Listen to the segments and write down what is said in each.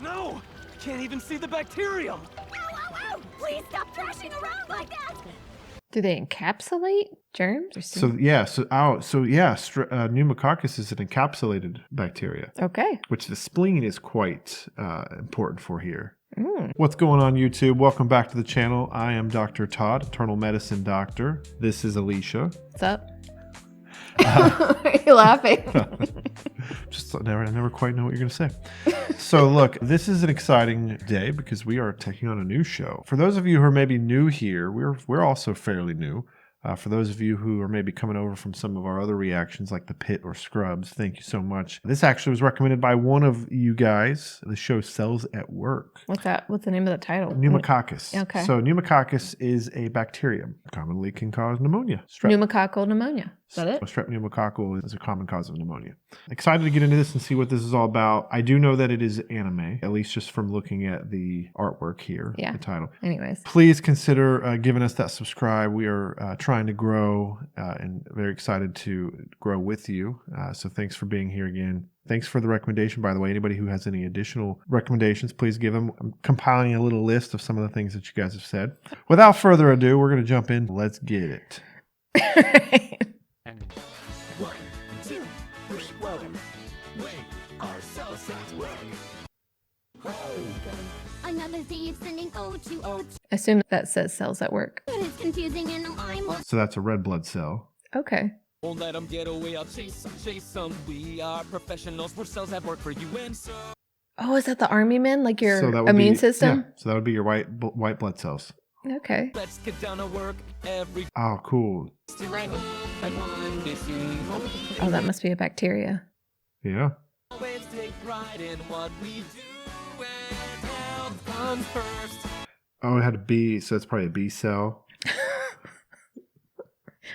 No! Can't even see the bacterium! Ow! Please stop thrashing around like that! Do they encapsulate germs? Pneumococcus is an encapsulated bacteria, Okay. which the spleen is quite important for here. Mm. What's going on, YouTube? Welcome back to the channel. I am Dr. Todd, internal medicine doctor. This is Allycia. What's up? Are you laughing? I never quite know what you're going to say. So look, this is an exciting day because we are taking on a new show. For those of you who are maybe new here, we're also fairly new. For those of you who are maybe coming over from some of our other reactions like the Pit or Scrubs, thank you so much. This actually was recommended by one of you guys. The show Cells at Work. What's that? What's the name of the title? Pneumococcus. Okay. So pneumococcus is a bacterium. Commonly can cause pneumonia. Pneumococcal pneumonia. Is that it? Strep pneumococcal is a common cause of pneumonia. Excited to get into this and see what this is all about. I do know that it is anime, at least just from looking at the artwork here, the title. Anyways. Please consider giving us that subscribe. We are trying to grow and very excited to grow with you. So thanks for being here again. Thanks for the recommendation, by the way. Anybody who has any additional recommendations, please give them. I'm compiling a little list of some of the things that you guys have said. Without further ado, we're going to jump in. Let's get it. 1, 2, 3, welcome. Wait, our cells at work. Another Z sending O2O2. Assume that says cells at work. It's confusing and I'm So that's a red blood cell. Okay. Won't let them get away, I'll chase them. We are professionals, we're cells at work for you and so. Oh, is that the army men? Like your So that would immune be, system? Yeah, so that would be your white blood cells. Okay. Let's get down to work every Oh, cool. right and one missing. Oh, that must be a bacteria. Yeah. Always take pride in what we do and health comes first. Oh, it had a B, so it's probably a B cell.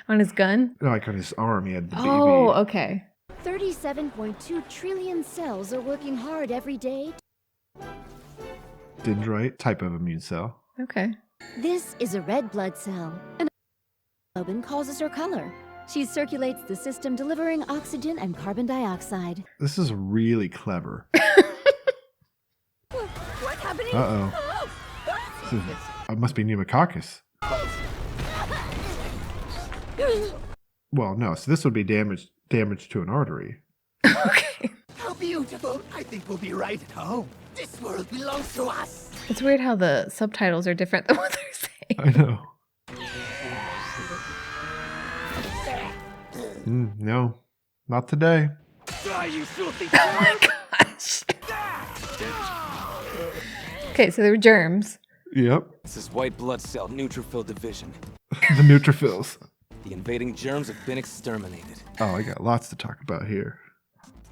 On his gun? Like on his arm, he had the Oh, BB. okay. 37.2 trillion cells are working hard every day. Dendrite, type of immune cell. Okay. This is a red blood cell. An hemoglobin causes her color. She circulates the system, delivering oxygen and carbon dioxide. This is really clever. What's happening? Uh-oh. It must be pneumococcus. Well, no. So this would be damage to an artery. Okay. How beautiful! I think we'll be right at home. This world belongs to us. It's weird how the subtitles are different than what they're saying. I know. No, not today. Die, you filthy Oh my gosh. Okay, so they were germs. Yep. This is white blood cell neutrophil division. The neutrophils. The invading germs have been exterminated. Oh, I got lots to talk about here.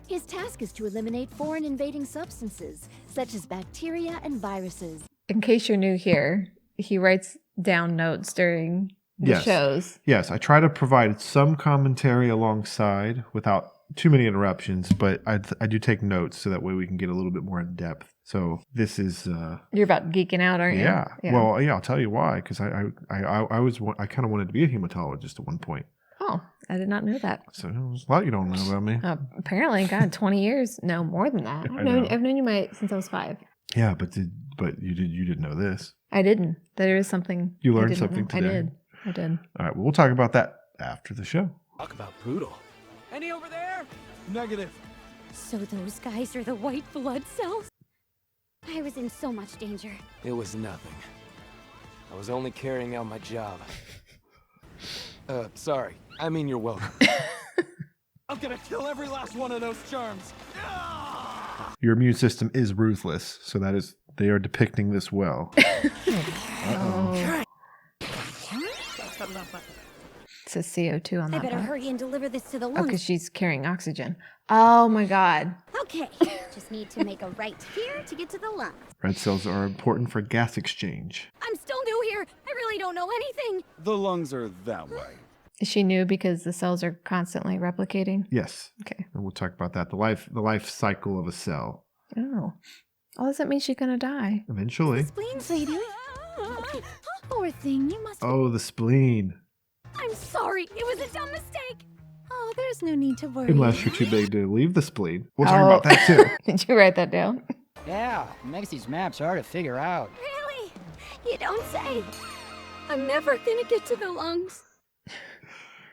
His task is to eliminate foreign invading substances, such as bacteria and viruses. In case you're new here, he writes down notes during the shows. Yes, I try to provide some commentary alongside without too many interruptions, but I do take notes so that way we can get a little bit more in depth. So this is You're about geeking out, aren't you? yeah. Well, yeah, I'll tell you why, because I kind of wanted to be a hematologist at one point. Oh, I did not know that. So there's a lot you don't know about me. Apparently, God, 20 years. No, more than that. I know. I've known you since I was 5. Yeah, but you didn't know this. I didn't. There is something. You I learned didn't something know. today. I did. All right, well, we'll talk about that after the show. Talk about brutal. Any over there? Negative. So those guys are the white blood cells? I was in so much danger. It was nothing. I was only carrying out my job. Sorry. I mean, you're welcome. I'm gonna kill every last one of those germs. Your immune system is ruthless, so they are depicting this well. Oh. It says CO2 on I that better part. hurry and deliver this to the Oh, lungs. because she's carrying oxygen. Oh my God. Okay, just need to make a right here to get to the lungs. Red cells are important for gas exchange. I'm still new here. I really don't know anything. The lungs are that way. Is she new because the cells are constantly replicating? Yes. Okay. And we'll talk about that. The life cycle of a cell. Oh. Oh, does that mean she's going to die? Eventually. Spleen lady. Poor thing, you must. Oh, the spleen. I'm sorry. It was a dumb mistake. Oh, there's no need to worry. Unless you're too big to leave the spleen. We'll talk about that too. Did you write that down? Yeah, it makes these maps hard to figure out. Really? You don't say. I'm never gonna get to the lungs.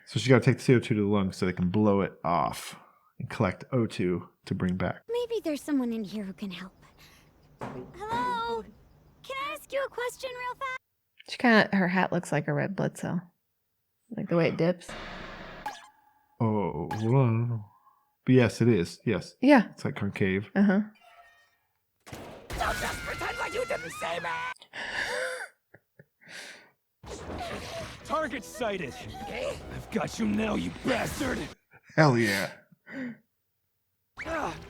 So she got to take the CO2 to the lungs so they can blow it off and collect O2 to bring back. Maybe there's someone in here who can help. Hello? Can I ask you a question real fast? Her hat looks like a red blood cell. Like the way it dips. Oh, hold on. But yes, it is. Yes. Yeah. It's like concave. Uh-huh. Don't just pretend like you didn't say me! Target sighted. I've got you now, you bastard. Hell yeah.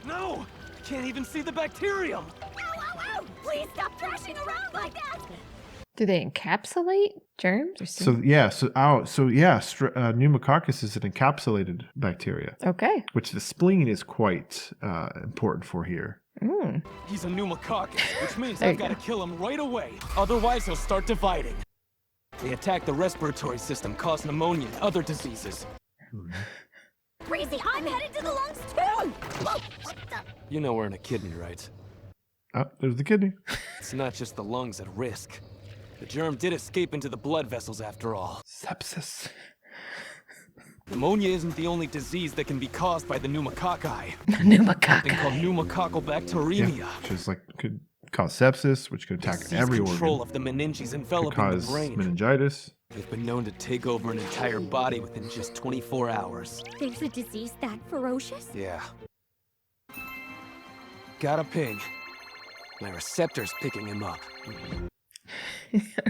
No! I can't even see the bacterium. Ow! Please stop thrashing around like that! Do they encapsulate germs? Or pneumococcus is an encapsulated bacteria, okay. which the spleen is quite important for here. Mm. He's a pneumococcus, which means There I've you got to go. kill him right away. Otherwise, he'll start dividing. They attack the respiratory system, cause pneumonia and other diseases. Crazy, I'm headed to the lungs too! Whoa, what the? You know we're in a kidney, right? Oh, there's the kidney. It's not just the lungs at risk. The germ did escape into the blood vessels after all. Sepsis. Pneumonia isn't the only disease that can be caused by the pneumococci. Something Pneumococci. called pneumococcal bacteremia. Yeah, which is could cause sepsis, which could attack Disease every control organ. of the meninges Could enveloping the cause brain. meningitis. They've been known to take over an entire body within just 24 hours. There's a disease that ferocious? Yeah. Got a ping. My receptor's picking him up.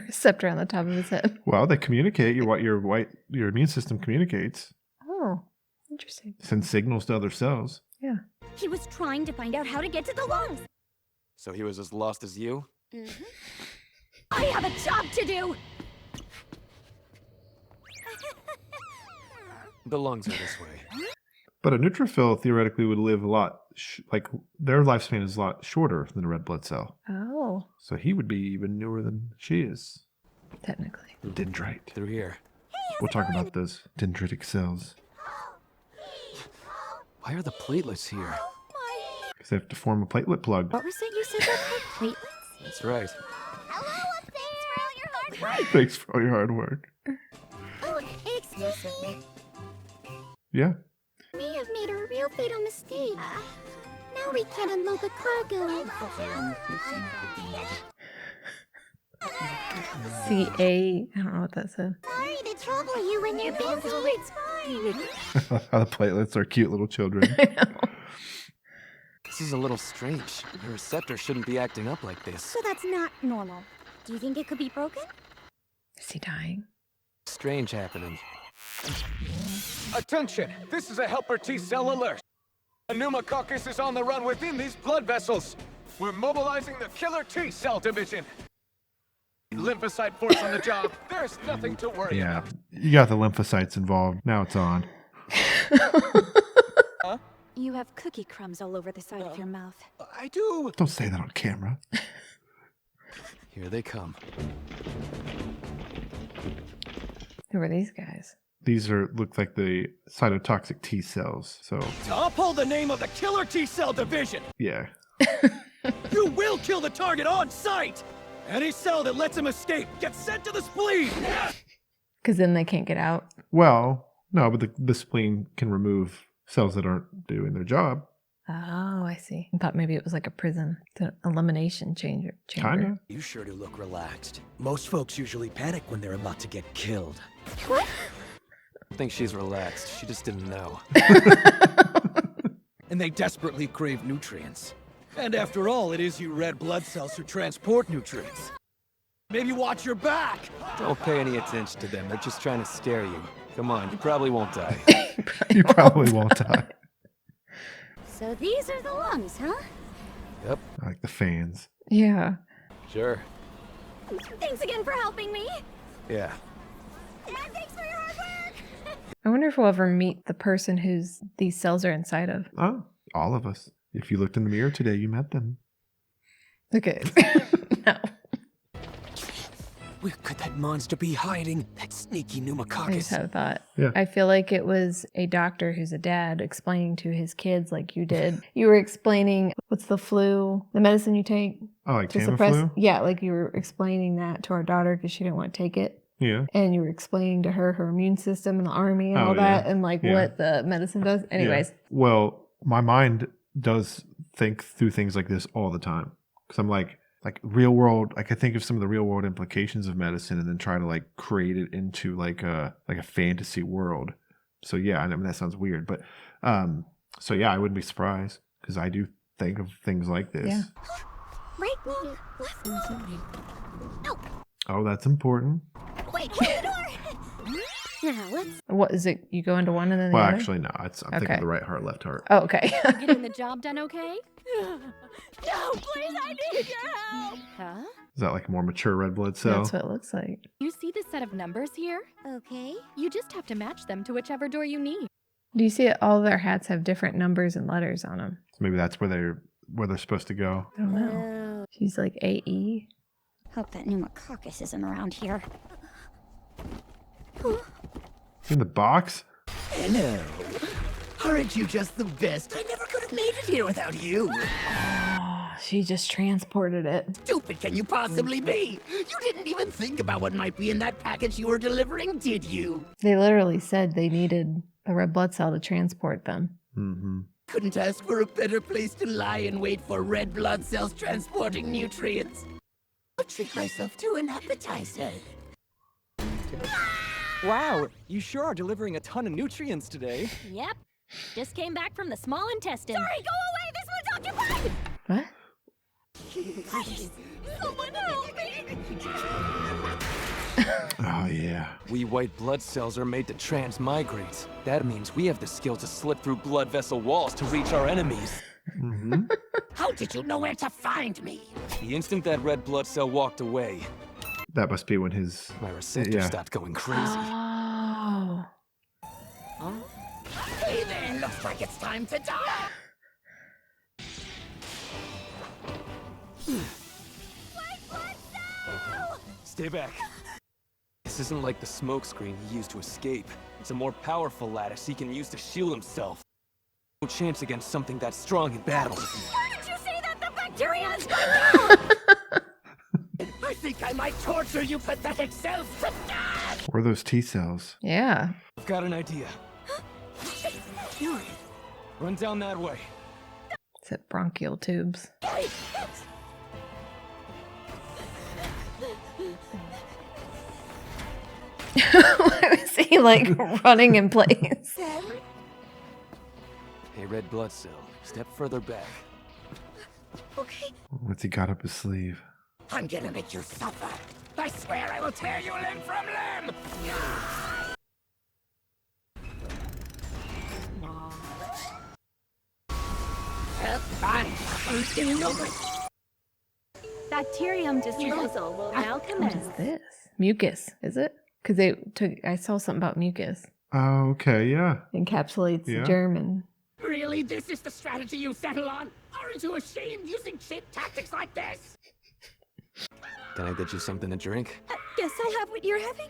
Receptor on the top of his head. Well, they communicate. Your immune system communicates, Oh, interesting. sends signals to other cells. Yeah. He was trying to find out how to get to the lungs. So he was as lost as you? I have a job to do! The lungs are this way. But a neutrophil theoretically would live a lot, their lifespan is a lot shorter than a red blood cell. Oh, So he would be even newer than she is. technically. Dendrite. Through here. We'll talk about those dendritic cells. Why are the platelets here? Because they have to form a platelet plug. What was it you said about platelets? That's right. Hello, thanks for all your hard work. Thanks for all your hard work. Oh, excuse me. Yeah. We have made a real fatal mistake. Now we can't unload the cargo. CA. I don't know what that said. Sorry to trouble you when you're busy. It's fine. How the platelets are cute little children. I know. This is a little strange. The receptor shouldn't be acting up like this. So that's not normal. Do you think it could be broken? Is he dying? Strange happening. Attention! This is a helper T-cell alert. A pneumococcus is on the run within these blood vessels. We're mobilizing the killer T-cell division. Lymphocyte force on the job. There's nothing to worry Yeah. about. You got the lymphocytes involved. Now it's on. You have cookie crumbs all over the side of your mouth. I do. Don't say that on camera. Here they come. Who are these guys? These look like the cytotoxic T cells. So, To uphold the name of the killer T-cell division, yeah. you will kill the target on sight. Any cell that lets him escape gets sent to the spleen. Because then they can't get out. Well, no, but the spleen can remove cells that aren't doing their job. Oh, I see. I thought maybe it was like a prison. It's an elimination chamber. Kind of. You sure do look relaxed. Most folks usually panic when they're about to get killed. What? I think she's relaxed. She just didn't know. And they desperately crave nutrients. And after all, it is you red blood cells who transport nutrients. Maybe watch your back! Don't pay any attention to them. They're just trying to scare you. Come on, you probably won't die. You probably won't die. So these are the lungs, huh? Yep, I like the fans. Yeah. sure. Thanks again for helping me. Yeah. And thanks for your hard work. I wonder if we'll ever meet the person whose these cells are inside of. Oh, all of us. If you looked in the mirror today, you met them. Okay. No. Where could that monster be hiding? That sneaky I just pneumococcus. had a thought. Yeah. I feel like it was a doctor who's a dad explaining to his kids like you did. You were explaining what's the flu, the medicine you take Oh, like to suppress. Tamiflu? Yeah, like you were explaining that to our daughter because she didn't want to take it. Yeah. And you were explaining to her immune system and the army and Oh, all that yeah. and like Yeah. what the medicine does. Anyways, Yeah. Well, my mind does think through things like this all the time. Because I'm like real world, I could think of some of the real world implications of medicine and then try to like create it into like a fantasy world. So yeah, I mean that sounds weird, but so yeah, I wouldn't be surprised because I do think of things like this. Yeah. Right wing, left wing. No, Oh, that's important. wait, hold the door. Now let's what is it? You go into one and then the Well, other? actually, no. I'm thinking Okay. of the right heart, left heart. Oh, okay. getting the job done okay? No, please, I need your help. Huh? Is that like a more mature red blood cell? That's what it looks like. You see this set of numbers here? Okay. You just have to match them to whichever door you need. Do you see it? All their hats have different numbers and letters on them. So maybe that's where they're supposed to go. I don't know. She's like AE. Hope that pneumococcus isn't around here. In the box? Hello. Aren't you just the best? I never could have made it here without you. Oh, she just transported it. Stupid can you possibly be? You didn't even think about what might be in that package you were delivering, did you? They literally said they needed a red blood cell to transport them. Mm-hmm. Couldn't ask for a better place to lie and wait for red blood cells transporting nutrients. I'll treat myself to an appetizer. Wow, you sure are delivering a ton of nutrients today. Yep. Just came back from the small intestine. Sorry, go away! This one's occupied! What? Please, someone help me! Oh, yeah. We white blood cells are made to transmigrate. That means we have the skill to slip through blood vessel walls to reach our enemies. Mm-hmm. How did you know where to find me? The instant that red blood cell walked away, That must be when his... my receptors Yeah. stopped going crazy. Oh. Hey there, looks like it's time to die. Stay back. This isn't like the smoke screen he used to escape. It's a more powerful lattice he can use to shield himself. No chance against something that strong in battle. Why did you say that? The bacteria's I think I might torture you pathetic cells to death. Where are those T cells? Yeah. I've got an idea. Run down that way. It's at bronchial tubes. Why was he like running in place? Hey, red blood cell, step further back. Okay. What's he got up his sleeve? I'm gonna make you suffer. I swear I will tear you limb from limb. Bacterium disposal will now What commence. is this? Mucus, is it? Because they took. I saw something about mucus. Oh, okay, yeah. Encapsulates Yeah. the germ and Really, this is the strategy you settle on? Aren't you ashamed using cheap tactics like this? Can I get you something to drink? Guess I'll have what you're having.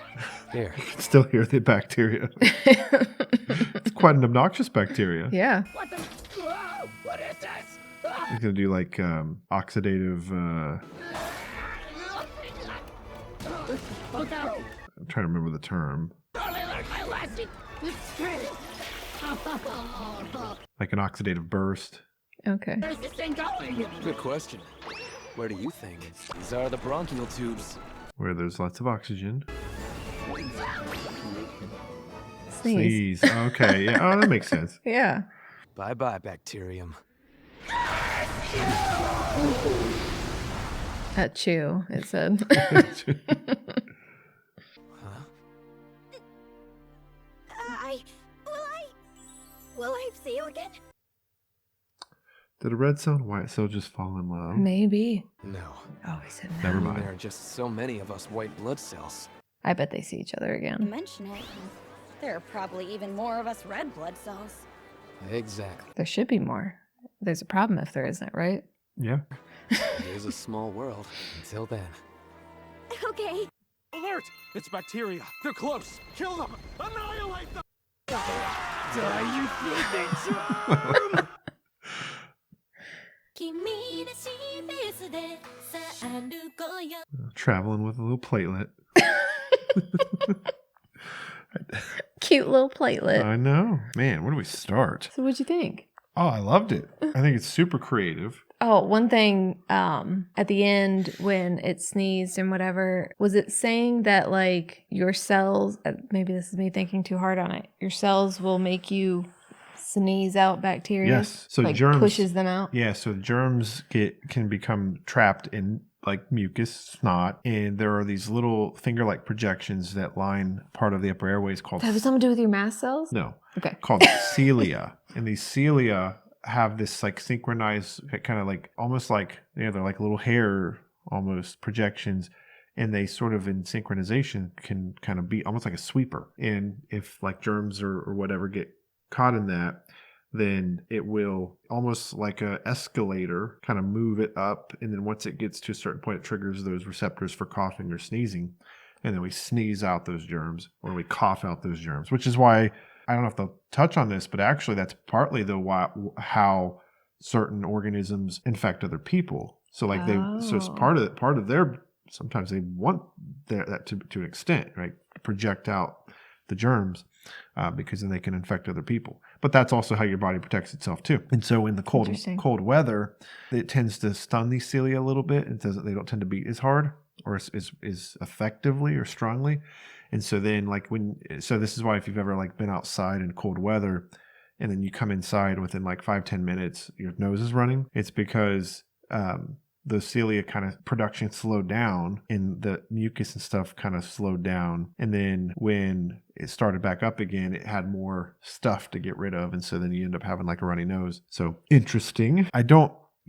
Here. You can still hear the bacteria. It's quite an obnoxious bacteria. yeah. What the? Whoa, what is this? Ah! He's gonna do like oxidative. Look out! I'm trying to remember the term. Early alert, my lassie! Like an oxidative burst. Okay. Where's this thing going? Good question. Where do you think? These are the bronchial tubes. Where there's lots of oxygen. Sneeze. Sneeze. Okay. Yeah. Oh, that makes sense. Yeah. Bye-bye, bacterium. At chew, it said. Huh? Will I see you again? Did a red cell and white cell just fall in love? Maybe. No. Oh, he said Never no. mind. There are just so many of us white blood cells. I bet they see each other You again. mention it. There are probably even more of us red blood cells. Exactly. There should be more. There's a problem if there isn't, right? Yeah. It is a small world. Until then. Okay. alert! It's bacteria. They're close. Kill them! Annihilate them! Die, you thieving germ! Traveling with a little platelet. Cute little platelet. I know. Man, where do we start? So what'd you think? Oh, I loved it. I think it's super creative. Oh, one thing at the end when it sneezed and whatever, was it saying that like your cells, maybe this is me thinking too hard on it, your cells will make you sneeze out bacteria? Yes. So like germs pushes them out? Yeah, so germs can become trapped in like mucus, snot, and there are these little finger-like projections that line part of the upper airways called... Does that have something to do with your mast cells? No. Okay. Called cilia. And these cilia have this like synchronized kind of like almost like, they're like little hair almost projections, and they sort of in synchronization can kind of be almost like a sweeper. And if like germs or whatever get caught in that, then it will almost like a escalator kind of move it up, and then once it gets to a certain point, it triggers those receptors for coughing or sneezing, and then we sneeze out those germs or we cough out those germs, which is why, I don't know if they'll touch on this, but actually that's partly how certain organisms infect other people. So like so it's part of their, sometimes they want that to an extent, right? Project out the germs because then they can infect other people. But that's also how your body protects itself too. And so in the cold weather, it tends to stun these cilia a little bit. They don't tend to beat as hard or as effectively or strongly. And so then so this is why if you've ever like been outside in cold weather and then you come inside within like 5-10 minutes, your nose is running, it's because the cilia kind of production slowed down and the mucus and stuff kind of slowed down. And then when it started back up again, it had more stuff to get rid of. And so then you end up having like a runny nose. So interesting.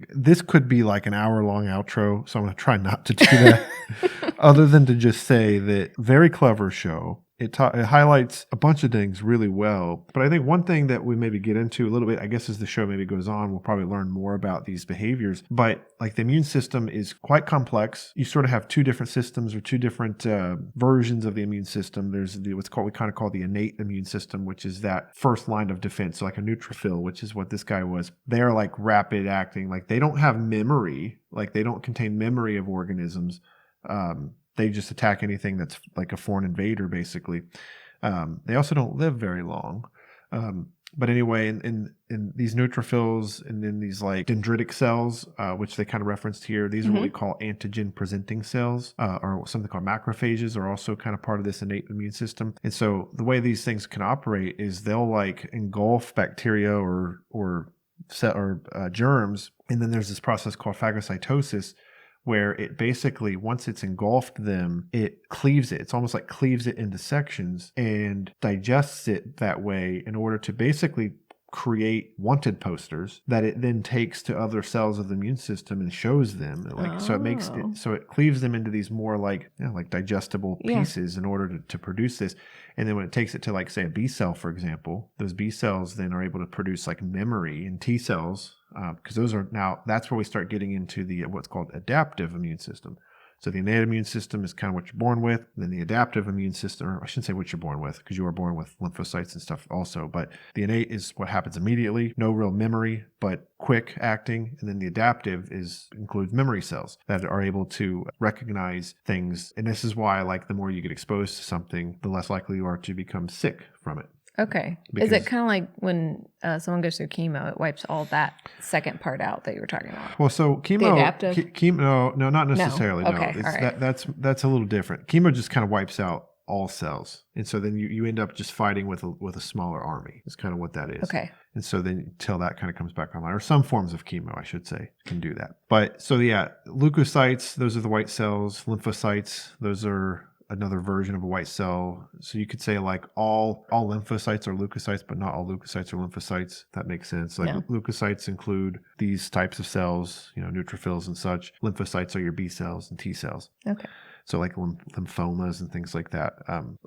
This could be like an hour-long outro, so I'm going to try not to do that. Other than to just say that very clever show. It highlights a bunch of things really well. But I think one thing that we maybe get into a little bit, I guess as the show maybe goes on, we'll probably learn more about these behaviors. But like the immune system is quite complex. You sort of have two different systems or two different versions of the immune system. There's we kind of call the innate immune system, which is that first line of defense, so like a neutrophil, which is what this guy was. They're like rapid acting, like they don't have memory, like they don't contain memory of organisms. They just attack anything that's like a foreign invader, basically. They also don't live very long. But anyway, in these neutrophils and then these like dendritic cells, which they kind of referenced here, these are what we call antigen-presenting cells, or something called macrophages, are also kind of part of this innate immune system. And so the way these things can operate is they'll like engulf bacteria or germs, and then there's this process called phagocytosis, where it basically, once it's engulfed them, it cleaves it. It's almost like cleaves it into sections and digests it that way in order to basically create wanted posters that it then takes to other cells of the immune system and shows them. So it makes it, so it cleaves them into these more like digestible pieces in order to produce this. And then when it takes it to like say a B cell, for example, those B cells then are able to produce like memory, and T cells, because those are now, that's where we start getting into the what's called adaptive immune system. So the innate immune system is kind of what you're born with. And then the adaptive immune system, or I shouldn't say what you're born with, because you are born with lymphocytes and stuff also. But the innate is what happens immediately, no real memory, but quick acting. And then the adaptive includes memory cells that are able to recognize things. And this is why, like, the more you get exposed to something, the less likely you are to become sick from it. Okay. Is it kind of like when someone goes through chemo, it wipes all that second part out that you were talking about? Well, so chemo, no, not necessarily. No. Okay. No. All right. That's a little different. Chemo just kind of wipes out all cells. And so then you end up just fighting with a smaller army. Is kind of what that is. Okay. And so then until that kind of comes back online, or some forms of chemo, I should say, can do that. But so yeah, leukocytes, those are the white cells. Lymphocytes, those are another version of a white cell. So you could say like all lymphocytes are leukocytes, but not all leukocytes are lymphocytes. That makes sense. Like leukocytes include these types of cells, neutrophils and such. Lymphocytes are your B cells and T cells. Okay. So like lymphomas and things like that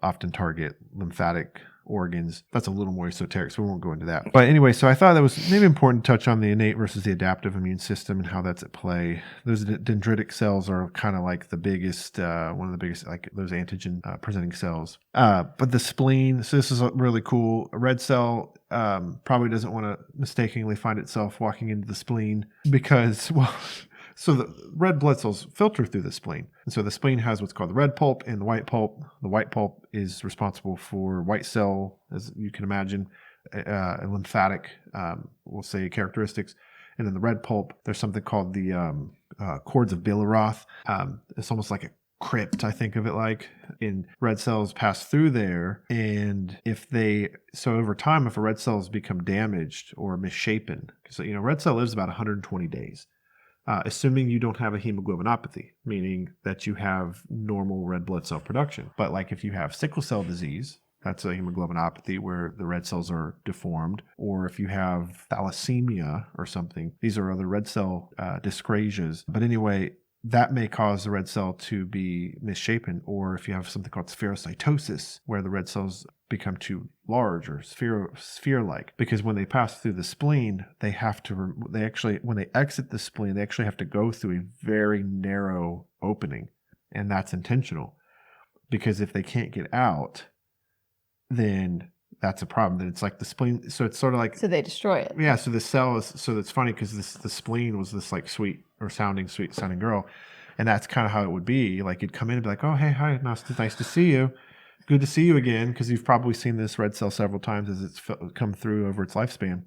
often target lymphatic organs. That's a little more esoteric, so we won't go into that. But anyway, so I thought that was maybe important to touch on the innate versus the adaptive immune system and how that's at play. Those dendritic cells are kind of like the biggest, one of the biggest, like those antigen presenting cells. But the spleen, so this is really cool. A red cell probably doesn't want to mistakenly find itself walking into the spleen because, well, so the red blood cells filter through the spleen. And so the spleen has what's called the red pulp and the white pulp. The white pulp is responsible for white cell, as you can imagine, lymphatic, we'll say, characteristics. And then the red pulp, there's something called the cords of Billiroth. It's almost like a crypt, I think of it like. And red cells pass through there. And so over time, if a red cell has become damaged or misshapen, so, red cell lives about 120 days. Assuming you don't have a hemoglobinopathy, meaning that you have normal red blood cell production. But like if you have sickle cell disease, that's a hemoglobinopathy where the red cells are deformed. Or if you have thalassemia or something, these are other red cell dyscrasias. But anyway, that may cause the red cell to be misshapen. Or if you have something called spherocytosis, where the red cells become too large or sphere-like, because when they pass through the spleen, when they exit the spleen, they actually have to go through a very narrow opening, and that's intentional, because if they can't get out, then that's a problem. Then it's like the spleen, so it's sort of like, so they destroy it. Yeah, so the cell is, so it's funny because the spleen was this like sweet sounding girl, and that's kind of how it would be. Like you'd come in and be like, oh hey, hi, nice to see you. Good to see you again, because you've probably seen this red cell several times as it's come through over its lifespan.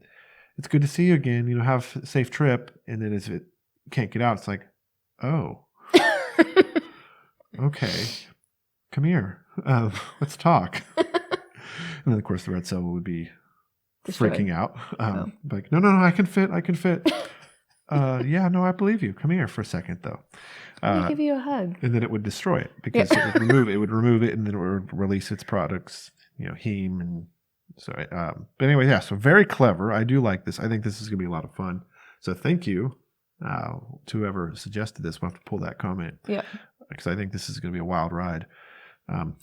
It's good to see you again. Have a safe trip. And then as it can't get out, it's like, oh, okay, come here. Let's talk. And then, of course, the red cell would be freaking out. Like, no, I can fit. Yeah, no, I believe you. Come here for a second, though. Let me give you a hug. And then it would destroy it because it would remove it, and then it would release its products, heme. And so, but anyway, yeah, so very clever. I do like this. I think this is going to be a lot of fun. So thank you to whoever suggested this. We'll have to pull that comment. Yeah. Because I think this is going to be a wild ride.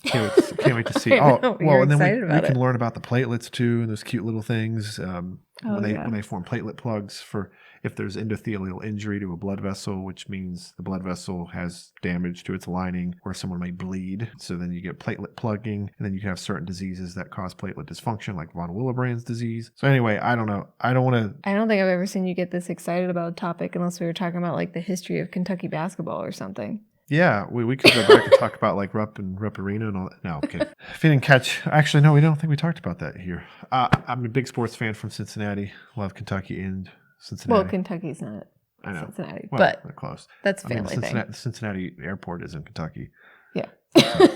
Can't wait to see. And then we can learn about the platelets too, and those cute little things. When they form platelet plugs for if there's endothelial injury to a blood vessel, which means the blood vessel has damage to its lining, or someone may bleed. So then you get platelet plugging, and then you can have certain diseases that cause platelet dysfunction, like von Willebrand's disease. So anyway, I don't know. I don't think I've ever seen you get this excited about a topic unless we were talking about like the history of Kentucky basketball or something. Yeah, we could go back and talk about like Rupp Arena and all that. No, okay. If you didn't catch, actually, no, we don't think we talked about that here. I'm a big sports fan from Cincinnati. Love Kentucky and Cincinnati. Well, Kentucky's not Cincinnati, but they're close. That's a family thing. Cincinnati Airport is in Kentucky. Yeah. So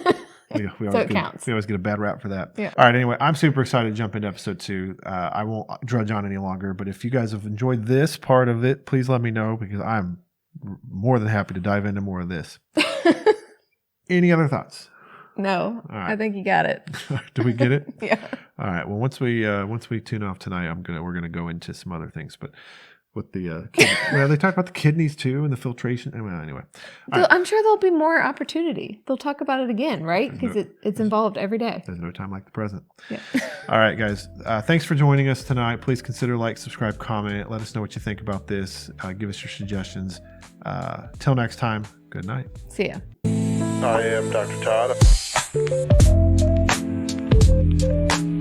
it counts. We always get a bad rap for that. Yeah. All right, anyway, I'm super excited to jump into episode 2. I won't drudge on any longer, but if you guys have enjoyed this part of it, please let me know, because I'm more than happy to dive into more of this. Any other thoughts? No, right. I think you got it. Do we get it? Yeah. All right. Well, once we tune off tonight, we're gonna go into some other things, but with the they talk about the kidneys too and the filtration. Anyway, I'm sure there'll be more opportunity. They'll talk about it again, right? Because it's involved every day. There's no time like the present. Yeah. All right, guys. Thanks for joining us tonight. Please consider like, subscribe, comment. Let us know what you think about this. Give us your suggestions. Till next time. Good night. See ya. I am Dr. Todd.